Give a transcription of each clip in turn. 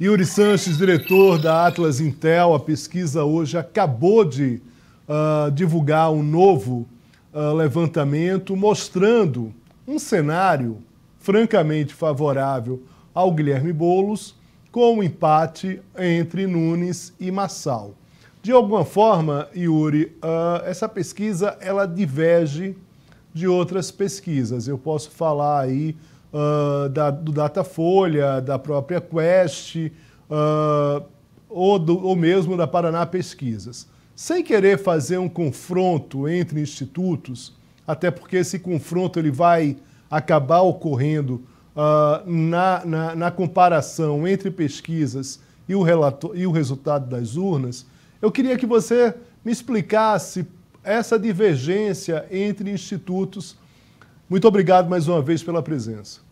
Yuri Sanches, diretor da Atlas Intel, a pesquisa hoje acabou de divulgar um novo levantamento mostrando um cenário francamente favorável ao Guilherme Boulos, com um empate entre Nunes e Marçal. De alguma forma, Yuri, essa pesquisa ela diverge de outras pesquisas. Eu posso falar aí do Datafolha, da própria Quest, ou mesmo da Paraná Pesquisas. Sem querer fazer um confronto entre institutos, até porque esse confronto ele vai acabar ocorrendo na comparação entre pesquisas e o resultado das urnas, eu queria que você me explicasse essa divergência entre institutos. Muito obrigado mais uma vez pela presença.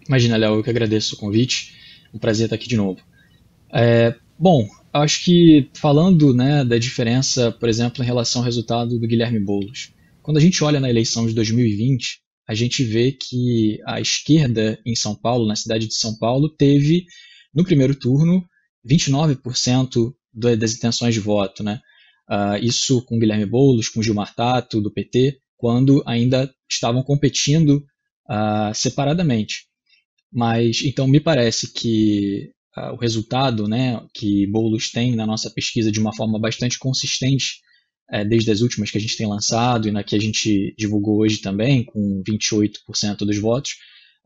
Imagina, Léo, eu que agradeço o convite. Um prazer estar aqui de novo. Bom, acho que falando, né, da diferença, por exemplo, em relação ao resultado do Guilherme Boulos, quando a gente olha na eleição de 2020, a gente vê que a esquerda em São Paulo, na cidade de São Paulo, teve, no primeiro turno, 29% das intenções de voto, né? Isso com Guilherme Boulos, com Gilmar Tato, do PT, quando ainda estavam competindo separadamente. Mas, então, me parece que o resultado, né, que Boulos tem na nossa pesquisa de uma forma bastante consistente, desde as últimas que a gente tem lançado e na que a gente divulgou hoje também, com 28% dos votos,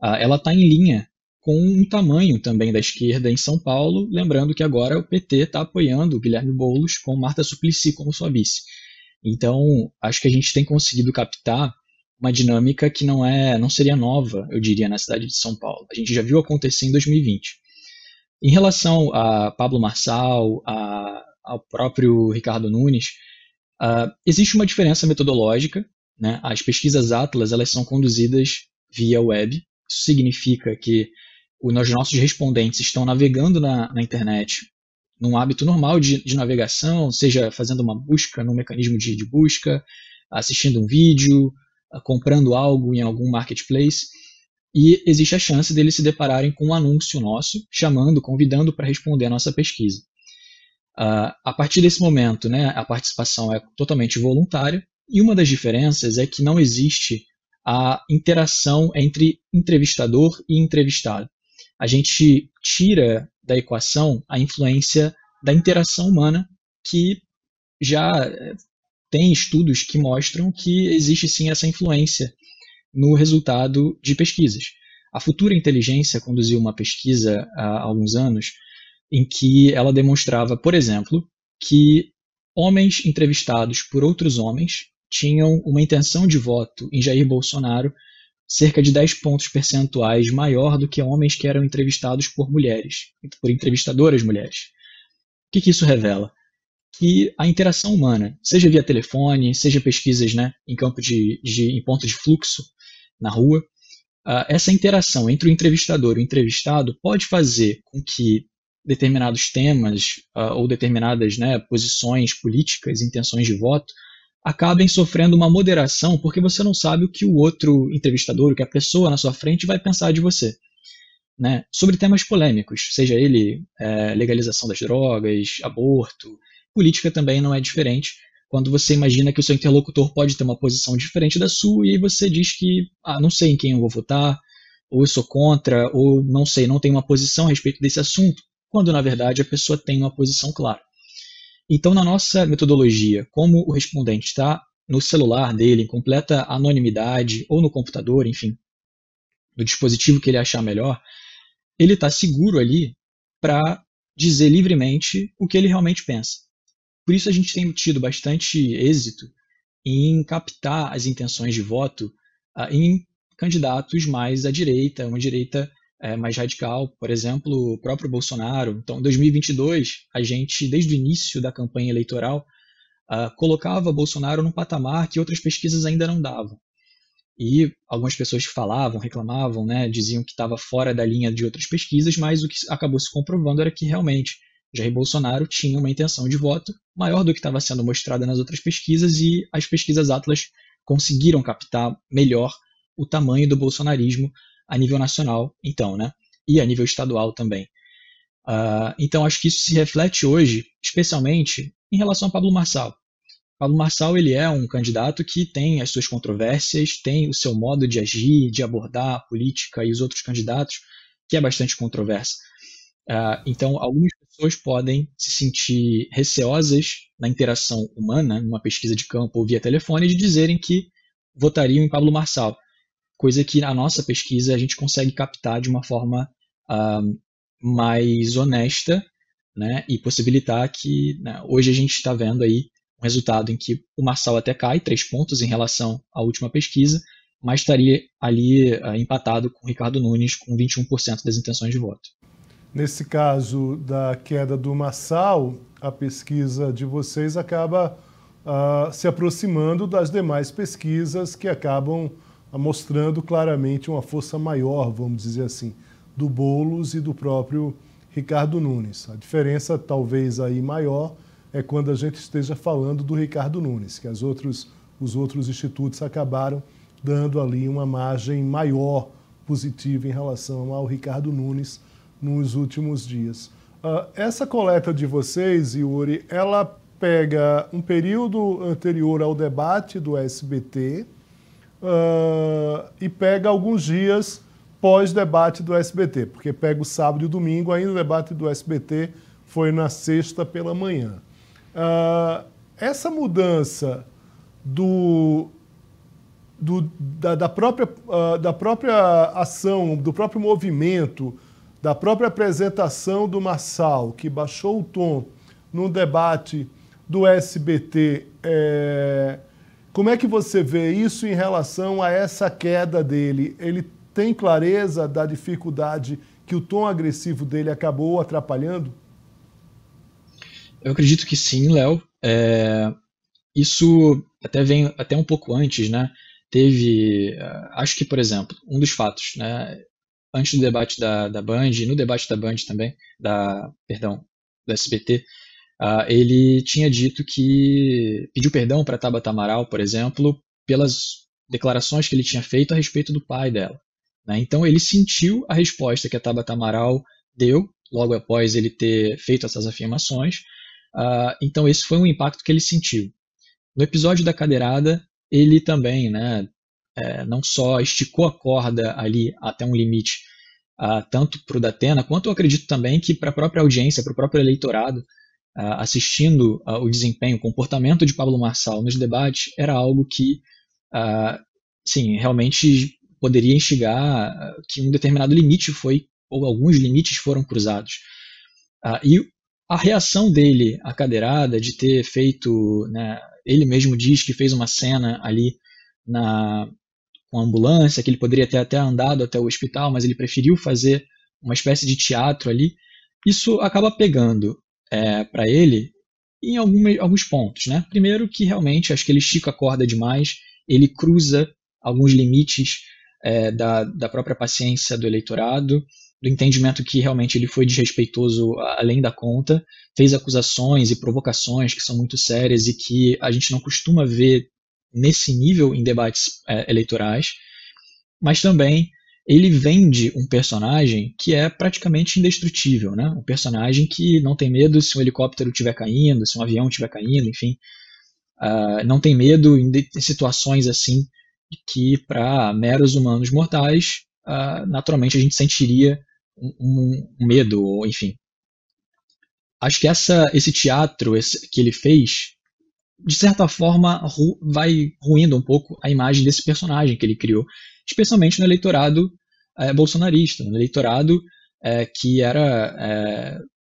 ela está em linha com um tamanho também da esquerda em São Paulo, lembrando que agora o PT está apoiando o Guilherme Boulos com Marta Suplicy como sua vice. Então, acho que a gente tem conseguido captar uma dinâmica que não seria nova, eu diria, na cidade de São Paulo. A gente já viu acontecer em 2020. Em relação a Pablo Marçal, ao próprio Ricardo Nunes, existe uma diferença metodológica, né? As pesquisas Atlas elas são conduzidas via web. Isso significa que os nossos respondentes estão navegando na internet num hábito normal de navegação, seja fazendo uma busca num mecanismo de busca, assistindo um vídeo, comprando algo em algum marketplace, e existe a chance deles se depararem com um anúncio nosso, convidando para responder a nossa pesquisa. A partir desse momento, né, a participação é totalmente voluntária, e uma das diferenças é que não existe a interação entre entrevistador e entrevistado. A gente tira da equação a influência da interação humana, que já tem estudos que mostram que existe sim essa influência no resultado de pesquisas. A Futura Inteligência conduziu uma pesquisa há alguns anos em que ela demonstrava, por exemplo, que homens entrevistados por outros homens tinham uma intenção de voto em Jair Bolsonaro cerca de 10 pontos percentuais maior do que homens que eram entrevistados por mulheres, por entrevistadoras mulheres. O que isso revela? Que a interação humana, seja via telefone, seja pesquisas, né, em ponto de fluxo na rua, essa interação entre o entrevistador e o entrevistado pode fazer com que determinados temas ou determinadas, né, posições políticas, intenções de voto, acabem sofrendo uma moderação porque você não sabe o que o outro entrevistador, o que a pessoa na sua frente vai pensar de você, né, sobre temas polêmicos, seja ele legalização das drogas, aborto. Política também não é diferente, quando você imagina que o seu interlocutor pode ter uma posição diferente da sua e aí você diz que não sei em quem eu vou votar, ou eu sou contra, ou não sei, não tenho uma posição a respeito desse assunto, quando na verdade a pessoa tem uma posição clara. Então, na nossa metodologia, como o respondente está no celular dele, em completa anonimidade, ou no computador, enfim, do dispositivo que ele achar melhor, ele está seguro ali para dizer livremente o que ele realmente pensa. Por isso a gente tem tido bastante êxito em captar as intenções de voto em candidatos mais à direita, uma direita mais radical, por exemplo, o próprio Bolsonaro. Então, em 2022, a gente, desde o início da campanha eleitoral, colocava Bolsonaro num patamar que outras pesquisas ainda não davam. E algumas pessoas falavam, reclamavam, né, diziam que estava fora da linha de outras pesquisas, mas o que acabou se comprovando era que realmente Jair Bolsonaro tinha uma intenção de voto maior do que estava sendo mostrada nas outras pesquisas e as pesquisas Atlas conseguiram captar melhor o tamanho do bolsonarismo a nível nacional, então, né? E a nível estadual também. Então, acho que isso se reflete hoje, especialmente em relação a Pablo Marçal. Pablo Marçal ele é um candidato que tem as suas controvérsias, tem o seu modo de agir, de abordar a política e os outros candidatos, que é bastante controverso. Então, algumas pessoas podem se sentir receosas na interação humana, numa pesquisa de campo ou via telefone, de dizerem que votariam em Pablo Marçal, coisa que na nossa pesquisa a gente consegue captar de uma forma mais honesta, né, e possibilitar que, né, hoje a gente está vendo aí um resultado em que o Marçal até cai 3 pontos em relação à última pesquisa, mas estaria ali empatado com o Ricardo Nunes com 21% das intenções de voto. Nesse caso da queda do Marçal, a pesquisa de vocês acaba se aproximando das demais pesquisas que acabam mostrando claramente uma força maior, vamos dizer assim, do Boulos e do próprio Ricardo Nunes. A diferença talvez aí maior é quando a gente esteja falando do Ricardo Nunes, que os outros institutos acabaram dando ali uma margem maior positiva em relação ao Ricardo Nunes nos últimos dias. Essa coleta de vocês, Yuri, ela pega um período anterior ao debate do SBT e pega alguns dias pós-debate do SBT, porque pega o sábado e o domingo, ainda o debate do SBT foi na sexta pela manhã. Essa mudança da própria ação, do próprio movimento, da própria apresentação do Marçal, que baixou o tom no debate do SBT, como é que você vê isso em relação a essa queda dele? Ele tem clareza da dificuldade que o tom agressivo dele acabou atrapalhando? Eu acredito que sim, Léo. Isso até vem até um pouco antes, né? Teve, acho que, por exemplo, um dos fatos, né? Antes do debate da Band, no debate da Band também, do SBT, ele tinha dito que pediu perdão para Tabata Amaral, por exemplo, pelas declarações que ele tinha feito a respeito do pai dela, né? Então ele sentiu a resposta que a Tabata Amaral deu logo após ele ter feito essas afirmações. Então esse foi um impacto que ele sentiu. No episódio da cadeirada, ele também, né, não só esticou a corda ali até um limite, tanto para o Datena, quanto eu acredito também que para a própria audiência, para o próprio eleitorado, assistindo o desempenho, o comportamento de Pablo Marçal nos debates, era algo que, sim, realmente poderia instigar que um determinado limite ou alguns limites foram cruzados. E a reação dele à cadeirada, de ter feito, né, ele mesmo diz que fez uma cena ali com a ambulância, que ele poderia ter até andado até o hospital, mas ele preferiu fazer uma espécie de teatro ali. Isso acaba pegando para ele em alguns pontos, né? Primeiro que realmente acho que ele estica a corda demais, ele cruza alguns limites da própria paciência do eleitorado, do entendimento que realmente ele foi desrespeitoso além da conta, fez acusações e provocações que são muito sérias e que a gente não costuma ver nesse nível em debates eleitorais, mas também ele vende um personagem que é praticamente indestrutível, né? Um personagem que não tem medo se um helicóptero estiver caindo, se um avião estiver caindo, enfim, não tem medo em situações assim que para meros humanos mortais, naturalmente a gente sentiria um medo, ou enfim. Acho que esse teatro que ele fez, de certa forma, vai ruindo um pouco a imagem desse personagem que ele criou, especialmente no eleitorado bolsonarista, no eleitorado que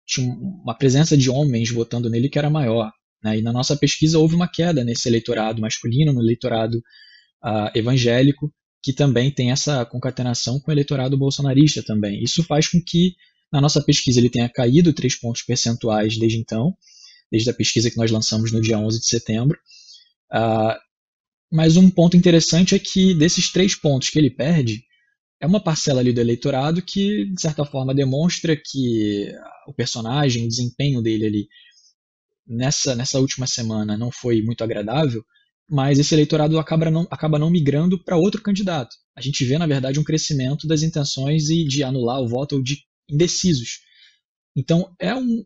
tinha uma presença de homens votando nele que era maior, né? E na nossa pesquisa houve uma queda nesse eleitorado masculino, no eleitorado evangélico, que também tem essa concatenação com o eleitorado bolsonarista também. Isso faz com que, na nossa pesquisa, ele tenha caído 3 pontos percentuais desde então, desde a pesquisa que nós lançamos no dia 11 de setembro. Mas um ponto interessante é que desses 3 pontos que ele perde, é uma parcela ali do eleitorado que, de certa forma, demonstra que o personagem, o desempenho dele ali nessa última semana não foi muito agradável, mas esse eleitorado acaba não migrando para outro candidato. A gente vê, na verdade, um crescimento das intenções e de anular o voto ou de indecisos. Então, é um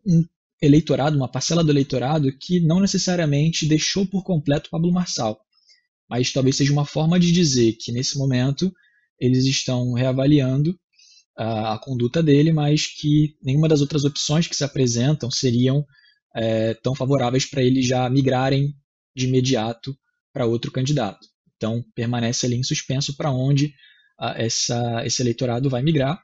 eleitorado, uma parcela do eleitorado que não necessariamente deixou por completo Pablo Marçal, mas talvez seja uma forma de dizer que, nesse momento, eles estão reavaliando a conduta dele, mas que nenhuma das outras opções que se apresentam seriam tão favoráveis para eles já migrarem de imediato para outro candidato. Então, permanece ali em suspenso para onde esse eleitorado vai migrar,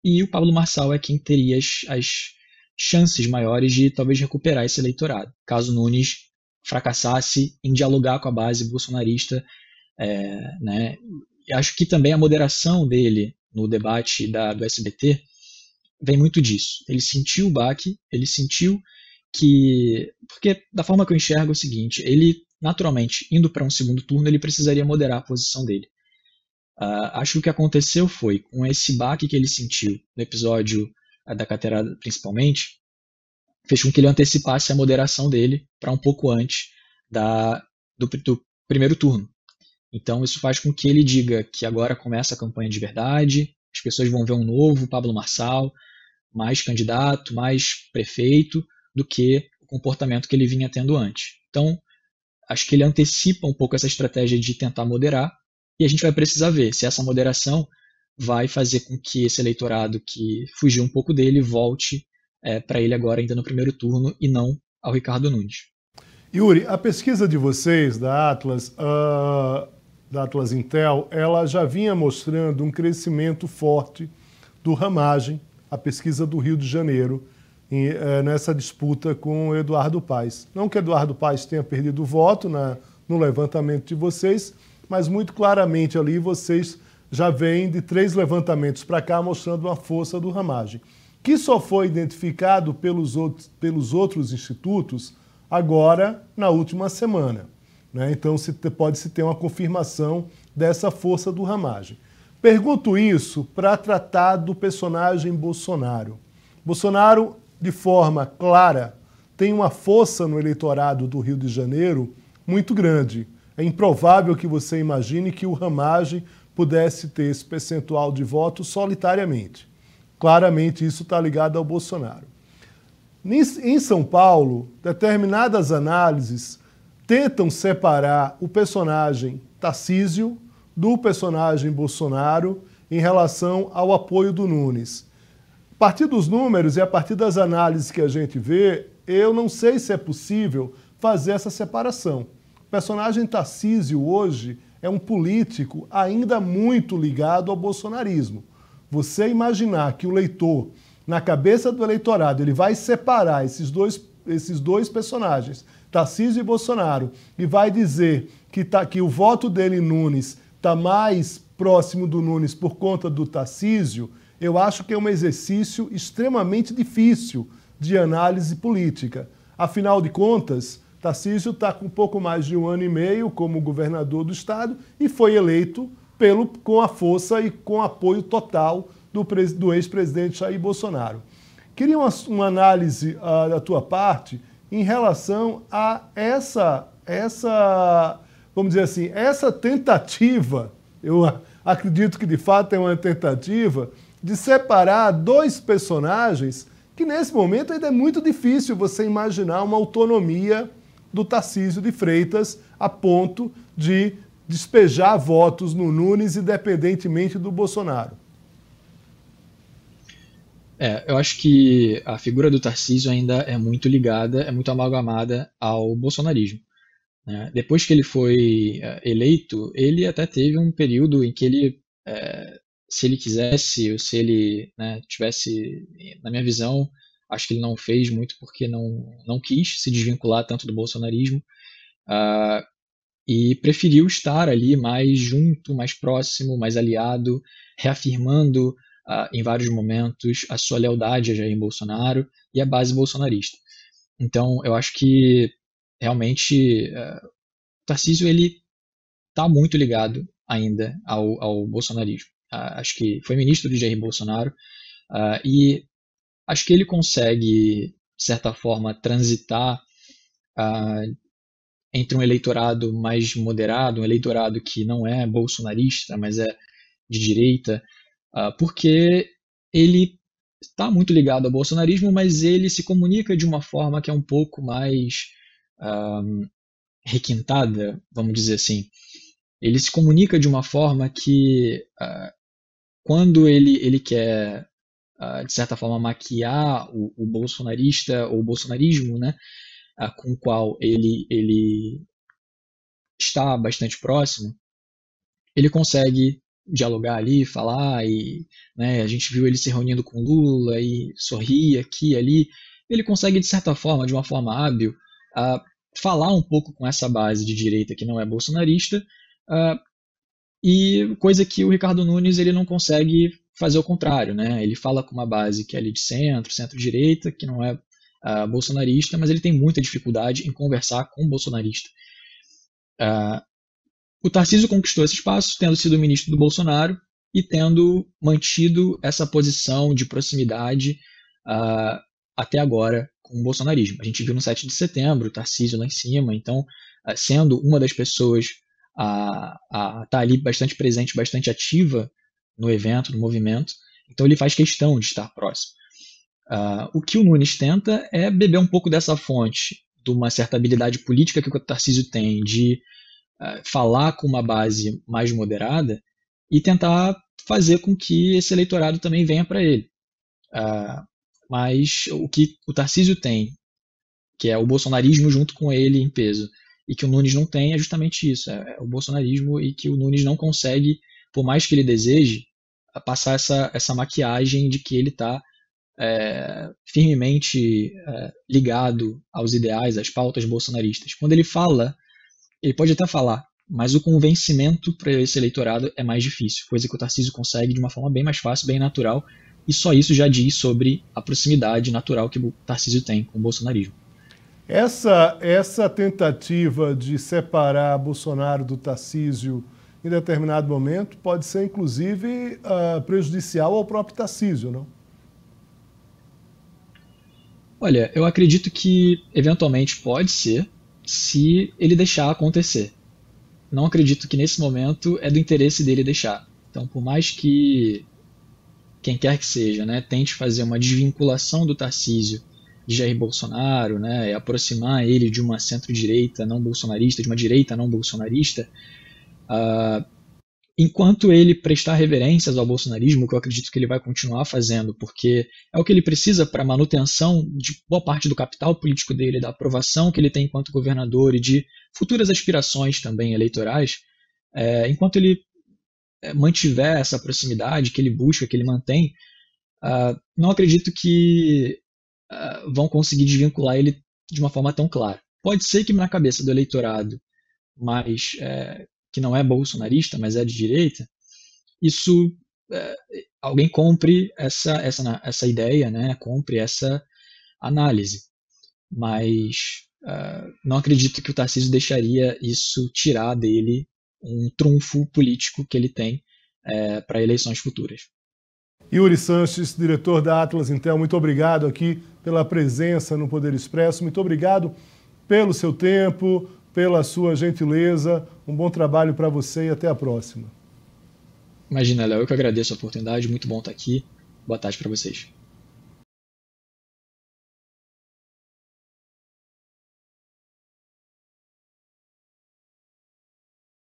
e o Pablo Marçal é quem teria as chances maiores de talvez recuperar esse eleitorado, caso Nunes fracassasse em dialogar com a base bolsonarista, né? E acho que também a moderação dele no debate do SBT vem muito disso. Ele sentiu o baque, ele sentiu que... Porque da forma que eu enxergo é o seguinte, ele, naturalmente, indo para um segundo turno, ele precisaria moderar a posição dele. Acho que o que aconteceu foi, com esse baque que ele sentiu no episódio da carteirada principalmente, fez com que ele antecipasse a moderação dele para um pouco antes do primeiro turno. Então isso faz com que ele diga que agora começa a campanha de verdade, as pessoas vão ver um novo Pablo Marçal, mais candidato, mais prefeito, do que o comportamento que ele vinha tendo antes. Então, acho que ele antecipa um pouco essa estratégia de tentar moderar, e a gente vai precisar ver se essa moderação vai fazer com que esse eleitorado que fugiu um pouco dele volte para ele agora ainda no primeiro turno e não ao Ricardo Nunes. Yuri, a pesquisa de vocês, da Atlas Intel, ela já vinha mostrando um crescimento forte do Ramagem, a pesquisa do Rio de Janeiro, nessa disputa com o Eduardo Paes. Não que Eduardo Paes tenha perdido o voto no levantamento de vocês, mas muito claramente ali vocês já vêm de 3 levantamentos para cá mostrando uma força do Ramagem, que só foi identificado pelos outros institutos agora na última semana, né? Então pode-se ter uma confirmação dessa força do Ramagem. Pergunto isso para tratar do personagem Bolsonaro. Bolsonaro, de forma clara, tem uma força no eleitorado do Rio de Janeiro muito grande. É improvável que você imagine que o Ramagem pudesse ter esse percentual de votos solitariamente. Claramente isso está ligado ao Bolsonaro. Em São Paulo, determinadas análises tentam separar o personagem Tarcísio do personagem Bolsonaro em relação ao apoio do Nunes. A partir dos números e a partir das análises que a gente vê, eu não sei se é possível fazer essa separação. O personagem Tarcísio hoje é um político ainda muito ligado ao bolsonarismo. Você imaginar que o leitor, na cabeça do eleitorado, ele vai separar esses dois personagens, Tarcísio e Bolsonaro, e vai dizer que o voto dele, Nunes, está mais próximo do Nunes por conta do Tarcísio, eu acho que é um exercício extremamente difícil de análise política. Afinal de contas, Tarcísio está com um pouco mais de 1 ano e meio como governador do estado e foi eleito com a força e com apoio total do ex-presidente Jair Bolsonaro. Queria uma análise da tua parte em relação a vamos dizer assim, essa tentativa, eu acredito que de fato é uma tentativa, de separar 2 personagens que nesse momento ainda é muito difícil você imaginar uma autonomia do Tarcísio de Freitas a ponto de despejar votos no Nunes independentemente do Bolsonaro. Eu acho que a figura do Tarcísio ainda é muito ligada, é muito amalgamada ao bolsonarismo, né? Depois que ele foi eleito, ele até teve um período em que ele, se ele quisesse, ou se ele, né, tivesse, na minha visão, acho que ele não fez muito porque não quis se desvincular tanto do bolsonarismo, e preferiu estar ali mais junto, mais próximo, mais aliado, reafirmando em vários momentos a sua lealdade a Jair Bolsonaro e a base bolsonarista. Então, eu acho que realmente o Tarcísio ele está muito ligado ainda ao bolsonarismo. Acho que foi ministro de Jair Bolsonaro e acho que ele consegue, de certa forma, transitar entre um eleitorado mais moderado, um eleitorado que não é bolsonarista, mas é de direita, porque ele está muito ligado ao bolsonarismo, mas ele se comunica de uma forma que é um pouco mais requintada, vamos dizer assim. Ele se comunica de uma forma que, quando ele quer, de certa forma, maquiar o bolsonarista ou o bolsonarismo, né, com o qual ele está bastante próximo, ele consegue dialogar ali, falar, e né, a gente viu ele se reunindo com Lula e sorrir aqui e ali. Ele consegue, de certa forma, de uma forma hábil, falar um pouco com essa base de direita que não é bolsonarista, e coisa que o Ricardo Nunes ele não consegue fazer o contrário, né? Ele fala com uma base que é ali de centro-direita, que não é bolsonarista, mas ele tem muita dificuldade em conversar com o bolsonarista. O Tarcísio conquistou esse espaço tendo sido ministro do Bolsonaro e tendo mantido essa posição de proximidade até agora com o bolsonarismo. A gente viu no 7 de setembro o Tarcísio lá em cima, então sendo uma das pessoas a estar ali bastante presente, bastante ativa no evento, no movimento, então ele faz questão de estar próximo. O que o Nunes tenta é beber um pouco dessa fonte de uma certa habilidade política que o Tarcísio tem de falar com uma base mais moderada e tentar fazer com que esse eleitorado também venha para ele. Mas o que o Tarcísio tem, que é o bolsonarismo junto com ele em peso, e que o Nunes não tem, é justamente isso, é o bolsonarismo, e que o Nunes não consegue, por mais que ele deseje, passar essa maquiagem de que ele está firmemente ligado aos ideais, às pautas bolsonaristas. Quando ele fala, ele pode até falar, mas o convencimento para esse eleitorado é mais difícil, coisa que o Tarcísio consegue de uma forma bem mais fácil, bem natural, e só isso já diz sobre a proximidade natural que o Tarcísio tem com o bolsonarismo. Essa tentativa de separar Bolsonaro do Tarcísio em determinado momento pode ser, inclusive, prejudicial ao próprio Tarcísio, não? Olha, eu acredito que eventualmente pode ser, se ele deixar acontecer. Não acredito que nesse momento é do interesse dele deixar. Então, por mais que quem quer que seja, né, tente fazer uma desvinculação do Tarcísio de Jair Bolsonaro, né, e aproximar ele de uma centro-direita não bolsonarista, de uma direita não bolsonarista, enquanto ele prestar reverências ao bolsonarismo, que eu acredito que ele vai continuar fazendo, porque é o que ele precisa para a manutenção de boa parte do capital político dele, da aprovação que ele tem enquanto governador e de futuras aspirações também eleitorais, enquanto ele mantiver essa proximidade que ele busca, que ele mantém, não acredito que vão conseguir desvincular ele de uma forma tão clara. Pode ser que na cabeça do eleitorado, mas que não é bolsonarista, mas é de direita, isso alguém compre essa ideia, né? Compre essa análise. Mas não acredito que o Tarcísio deixaria isso tirar dele um trunfo político que ele tem para eleições futuras. Yuri Sanches, diretor da Atlas Intel, muito obrigado aqui pela presença no Poder Expresso, muito obrigado pelo seu tempo, pela sua gentileza, um bom trabalho para você e até a próxima. Imagina, Léo, eu que agradeço a oportunidade, muito bom estar aqui, boa tarde para vocês.